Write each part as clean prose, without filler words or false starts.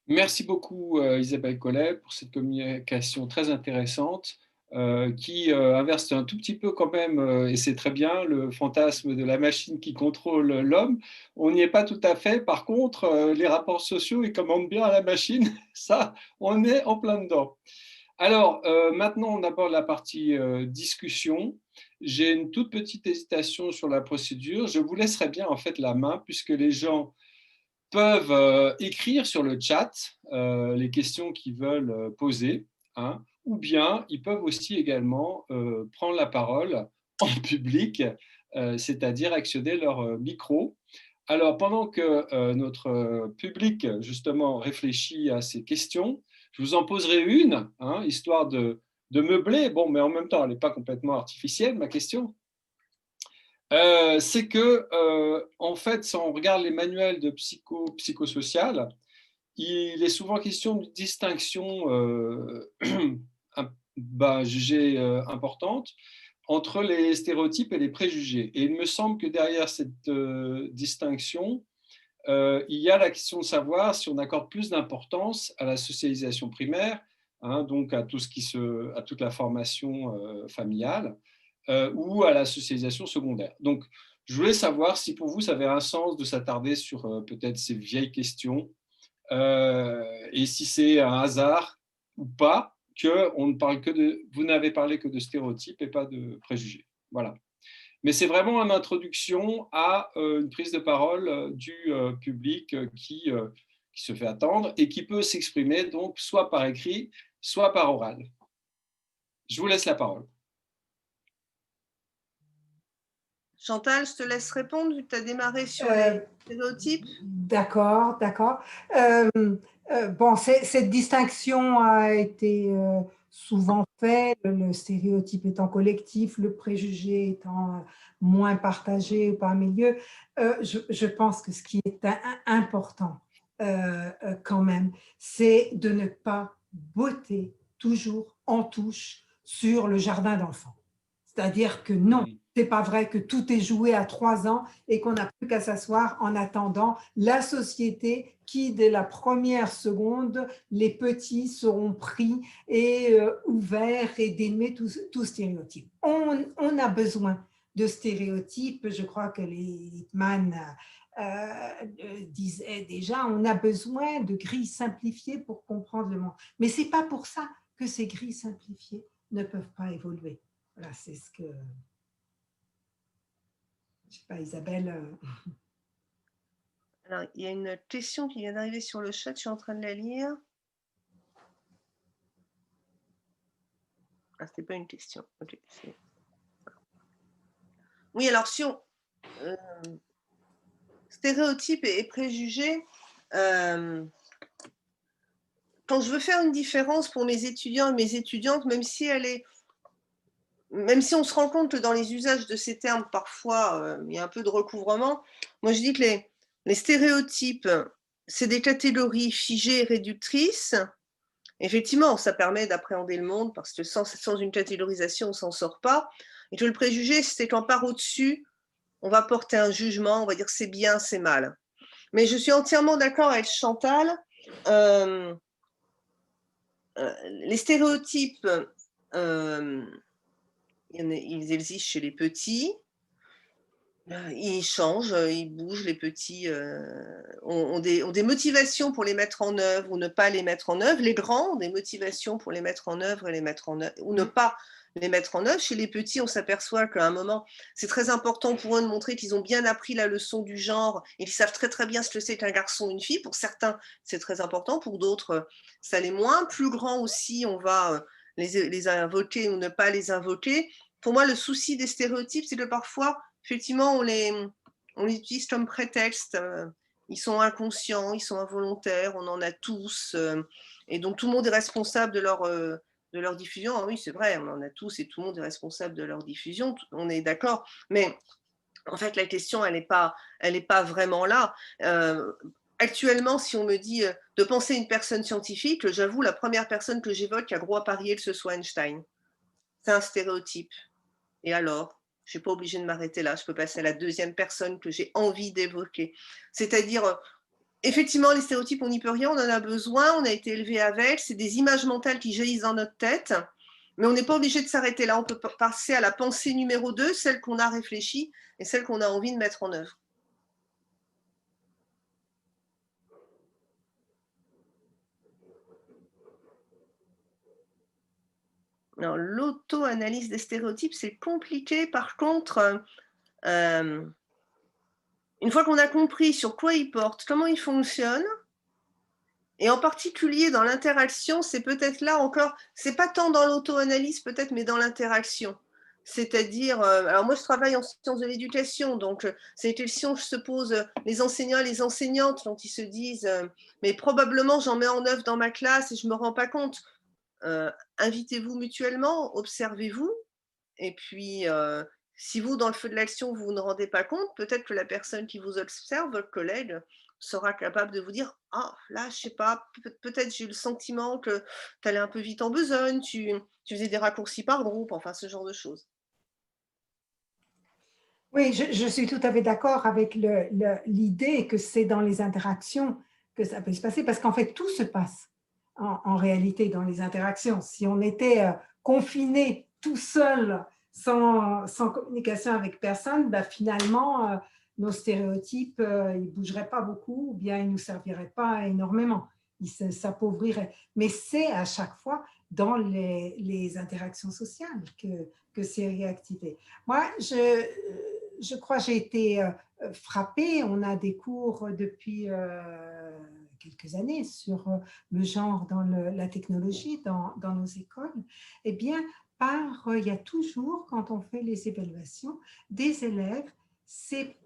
Merci beaucoup Isabelle Collet pour cette communication très intéressante qui inverse un tout petit peu quand même, et c'est très bien, le fantasme de la machine qui contrôle l'homme. On n'y est pas tout à fait. Par contre, les rapports sociaux, ils commandent bien à la machine. Ça, on est en plein dedans. Alors, maintenant, on aborde la partie discussion. J'ai une toute petite hésitation sur la procédure. Je vous laisserai bien en fait la main puisque les gens peuvent écrire sur le chat les questions qu'ils veulent poser, hein, ou bien ils peuvent aussi également prendre la parole en public, c'est-à-dire actionner leur micro. Alors, pendant que notre public, justement, réfléchit à ces questions, je vous en poserai une, hein, histoire de meubler. Bon, mais en même temps, elle n'est pas complètement artificielle, ma question. C'est que, en fait, si on regarde les manuels de psychosocial, il est souvent question de distinction jugée importante entre les stéréotypes et les préjugés. Et il me semble que derrière cette distinction, il y a la question de savoir si on accorde plus d'importance à la socialisation primaire, hein, donc à, à toute la formation familiale, ou à la socialisation secondaire. Donc, je voulais savoir si pour vous, ça avait un sens de s'attarder sur peut-être ces vieilles questions, et si c'est un hasard ou pas que on ne parle que de, vous n'avez parlé que de stéréotypes et pas de préjugés. Voilà. Mais c'est vraiment une introduction à une prise de parole du public qui se fait attendre et qui peut s'exprimer donc soit par écrit, soit par oral. Je vous laisse la parole. Chantal, je te laisse répondre, vu que tu as démarré sur les stéréotypes. D'accord, d'accord. Euh, bon, cette distinction a été souvent faite, le stéréotype étant collectif, le préjugé étant moins partagé ou par milieu. Je pense que ce qui est important quand même, c'est de ne pas botter toujours en touche sur le jardin d'enfants. C'est-à-dire que non, c'est pas vrai que tout est joué à 3 ans et qu'on n'a plus qu'à s'asseoir en attendant la société qui, dès la première seconde, les petits seront pris et ouverts et dénués tout stéréotype. On a besoin de stéréotypes. Je crois que les Littmann disaient déjà, on a besoin de grilles simplifiées pour comprendre le monde. Mais ce n'est pas pour ça que ces grilles simplifiées ne peuvent pas évoluer. Voilà, c'est ce que... Je ne sais pas, Isabelle. Alors, il y a une question qui vient d'arriver sur le chat, je suis en train de la lire. Ah, c'était pas une question. Okay. Oui, alors sur stéréotypes et préjugés, quand je veux faire une différence pour mes étudiants et mes étudiantes, même si on se rend compte que dans les usages de ces termes, parfois, il y a un peu de recouvrement, moi je dis que les stéréotypes, c'est des catégories figées et réductrices. Effectivement, ça permet d'appréhender le monde, parce que sans une catégorisation, on ne s'en sort pas. Et que le préjugé, c'est qu'en par au-dessus, on va porter un jugement, on va dire c'est bien, c'est mal. Mais je suis entièrement d'accord avec Chantal. Les stéréotypes, ils existent chez les petits. Ils changent, ils bougent, les petits ont des motivations pour les mettre en œuvre ou ne pas les mettre en œuvre. Les grands ont des motivations pour les mettre en œuvre et les mettre en œuvre, ou ne pas les mettre en œuvre. Chez les petits, on s'aperçoit qu'à un moment, c'est très important pour eux de montrer qu'ils ont bien appris la leçon du genre et qu'ils savent très très bien ce que c'est qu'un garçon ou une fille. Pour certains, c'est très important, pour d'autres, ça l'est moins. Plus grands aussi, on va les invoquer ou ne pas les invoquer. Pour moi, le souci des stéréotypes, c'est que parfois, effectivement, on les utilise comme prétexte. Ils sont inconscients, ils sont involontaires, on en a tous. Et donc, tout le monde est responsable de leur diffusion. Ah oui, c'est vrai, on en a tous et tout le monde est responsable de leur diffusion. On est d'accord. Mais en fait, la question, elle n'est pas vraiment là. Actuellement, si on me dit de penser une personne scientifique, j'avoue, la première personne que j'évoque qui a gros à parier que ce soit Einstein. C'est un stéréotype. Et alors, je ne suis pas obligée de m'arrêter là, je peux passer à la deuxième personne que j'ai envie d'évoquer. C'est-à-dire, effectivement, les stéréotypes, on n'y peut rien, on en a besoin, on a été élevé avec, c'est des images mentales qui jaillissent dans notre tête, mais on n'est pas obligé de s'arrêter là, on peut passer à la pensée numéro 2, celle qu'on a réfléchie et celle qu'on a envie de mettre en œuvre. L'auto-analyse des stéréotypes, c'est compliqué. Par contre, une fois qu'on a compris sur quoi ils portent, comment ils fonctionnent, et en particulier dans l'interaction, c'est peut-être là encore, c'est pas tant dans l'auto-analyse peut-être, mais dans l'interaction. C'est-à-dire, alors moi je travaille en sciences de l'éducation, donc ces questions se posent les enseignants et les enseignantes, dont ils se disent mais probablement j'en mets en œuvre dans ma classe et je ne me rends pas compte. Invitez-vous mutuellement, observez-vous, et puis si vous, dans le feu de l'action, vous ne rendez pas compte, peut-être que la personne qui vous observe, votre collègue, sera capable de vous dire: «Ah, là, je sais pas, peut-être j'ai eu le sentiment que tu allais un peu vite en besogne, tu faisais des raccourcis par groupe», enfin ce genre de choses. Oui, je suis tout à fait d'accord avec l'idée que c'est dans les interactions que ça peut se passer, parce qu'en fait, tout se passe en réalité dans les interactions. Si on était confiné tout seul, sans communication avec personne, ben finalement, nos stéréotypes, ils ne bougeraient pas beaucoup, ou bien ils ne nous serviraient pas énormément. Ils s'appauvriraient. Mais c'est à chaque fois dans les interactions sociales que c'est réactivé. Moi, je crois que j'ai été frappée. On a des cours depuis quelques années sur le genre dans la technologie dans nos écoles. Eh bien, il y a toujours, quand on fait les évaluations, des élèves, c'est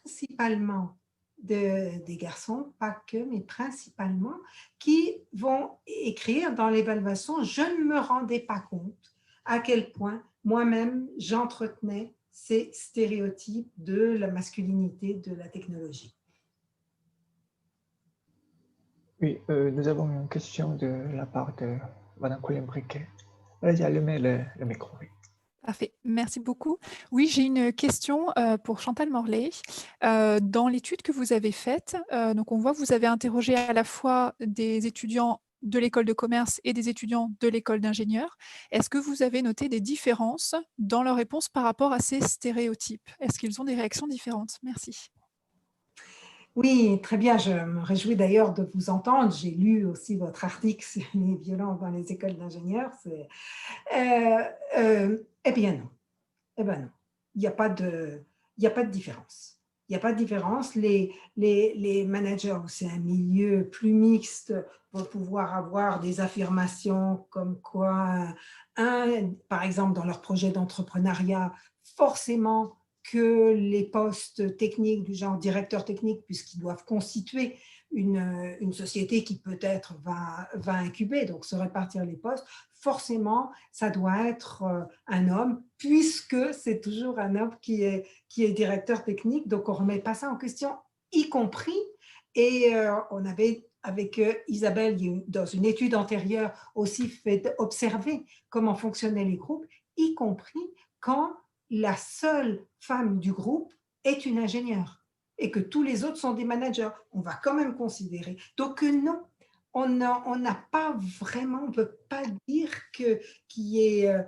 principalement des garçons, pas que, mais principalement, qui vont écrire dans l'évaluation: je ne me rendais pas compte à quel point moi-même j'entretenais ces stéréotypes de la masculinité de la technologie. Oui, nous avons une question de la part de Madame Colin-Briquet. Allez-y, allumez le micro. Oui. Parfait, merci beaucoup. Oui, j'ai une question pour Chantal Morlet. Dans l'étude que vous avez faite, donc on voit que vous avez interrogé à la fois des étudiants de l'école de commerce et des étudiants de l'école d'ingénieurs. Est-ce que vous avez noté des différences dans leurs réponses par rapport à ces stéréotypes? Est-ce qu'ils ont des réactions différentes? Merci. Oui, très bien. Je me réjouis d'ailleurs de vous entendre. J'ai lu aussi votre article sur les violences dans les écoles d'ingénieurs. Eh bien non. Eh bien non. Il n'y a pas de différence. Il n'y a pas de différence. Les managers, où c'est un milieu plus mixte, vont pouvoir avoir des affirmations comme quoi, par exemple, dans leur projet d'entrepreneuriat, forcément que les postes techniques du genre directeur technique, puisqu'ils doivent constituer une société qui peut-être va incuber, donc se répartir les postes, forcément, ça doit être un homme, puisque c'est toujours un homme qui est directeur technique, donc on ne remet pas ça en question, y compris, et on avait avec Isabelle, dans une étude antérieure, aussi fait observer comment fonctionnaient les groupes, y compris quand la seule femme du groupe est une ingénieure et que tous les autres sont des managers. On va quand même considérer. Donc non, on n'a pas vraiment, on ne peut pas dire qu'il y ait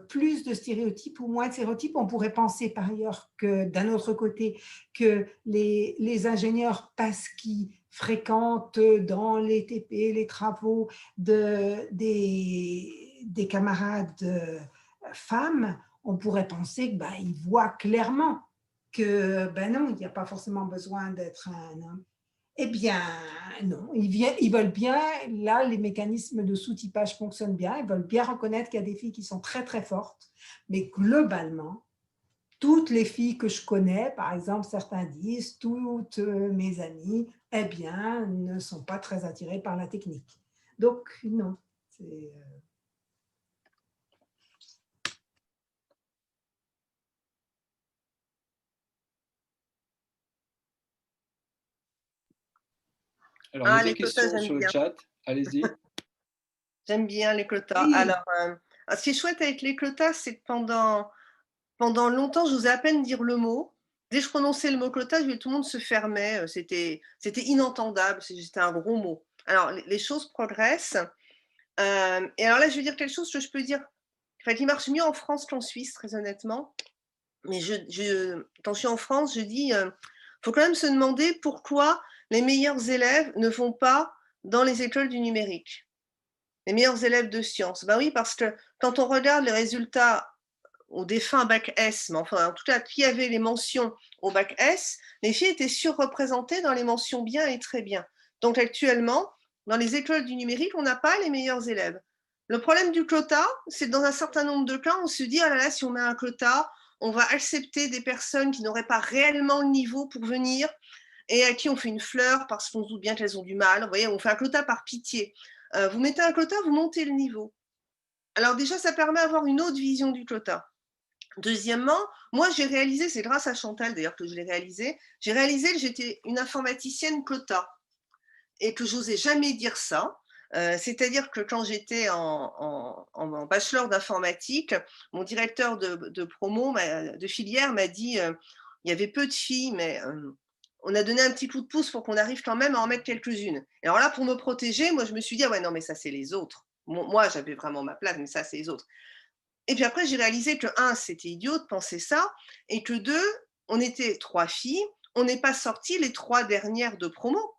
plus de stéréotypes ou moins de stéréotypes. On pourrait penser par ailleurs que d'un autre côté, que les ingénieurs, parce qu'ils fréquentent dans les TP, les travaux des camarades femmes, on pourrait penser qu'ils voient clairement que non, il n'y a pas forcément besoin d'être un homme. Eh bien, non, ils veulent bien, là, les mécanismes de sous-typage fonctionnent bien, ils veulent bien reconnaître qu'il y a des filles qui sont très, très fortes, mais globalement, toutes les filles que je connais, par exemple, certains disent, toutes mes amies, eh bien, ne sont pas très attirées par la technique. Donc, non, c'est... Alors, il y a des les quotas, questions j'aime sur le bien. chat. Allez-y. J'aime bien les quotas. Oui. Alors, ce qui est chouette avec les quotas, c'est que pendant longtemps, je n'osais à peine dire le mot. dès que je prononçais le mot quota, tout le monde se fermait, c'était inentendable, c'était un gros mot. Alors les choses progressent, et alors là, je vais dire quelque chose que je peux dire, enfin, qui marche mieux en France qu'en Suisse, très honnêtement. Mais quand je suis en France, je dis, faut quand même se demander pourquoi les meilleurs élèves ne vont pas dans les écoles du numérique. Les meilleurs élèves de sciences. Ben oui, parce que quand on regarde les résultats au défunt bac S, mais enfin, en tout cas, qui avait les mentions au bac S, les filles étaient surreprésentées dans les mentions bien et très bien. Donc actuellement, dans les écoles du numérique, on n'a pas les meilleurs élèves. Le problème du quota, c'est que dans un certain nombre de cas, on se dit, ah là là, si on met un quota, on va accepter des personnes qui n'auraient pas réellement le niveau pour venir et à qui on fait une fleur parce qu'on se doute bien qu'elles ont du mal. Vous voyez, on fait un quota par pitié. Vous mettez un quota, vous montez le niveau. Alors déjà, ça permet d'avoir une autre vision du quota. Deuxièmement, moi j'ai réalisé, c'est grâce à Chantal d'ailleurs que je l'ai réalisé, j'ai réalisé que j'étais une informaticienne quota et que j'osais jamais dire ça. C'est-à-dire que quand j'étais en bachelor d'informatique, mon directeur de promo, de filière m'a dit, il y avait peu de filles, mais on a donné un petit coup de pouce pour qu'on arrive quand même à en mettre quelques-unes. Et alors là, pour me protéger, moi je me suis dit, ah ouais, non, mais ça c'est les autres. Moi, j'avais vraiment ma place, mais ça c'est les autres. Et puis après, j'ai réalisé que, un, c'était idiot de penser ça, et que deux, on était 3 filles, on n'est pas sorties les 3 dernières de promo,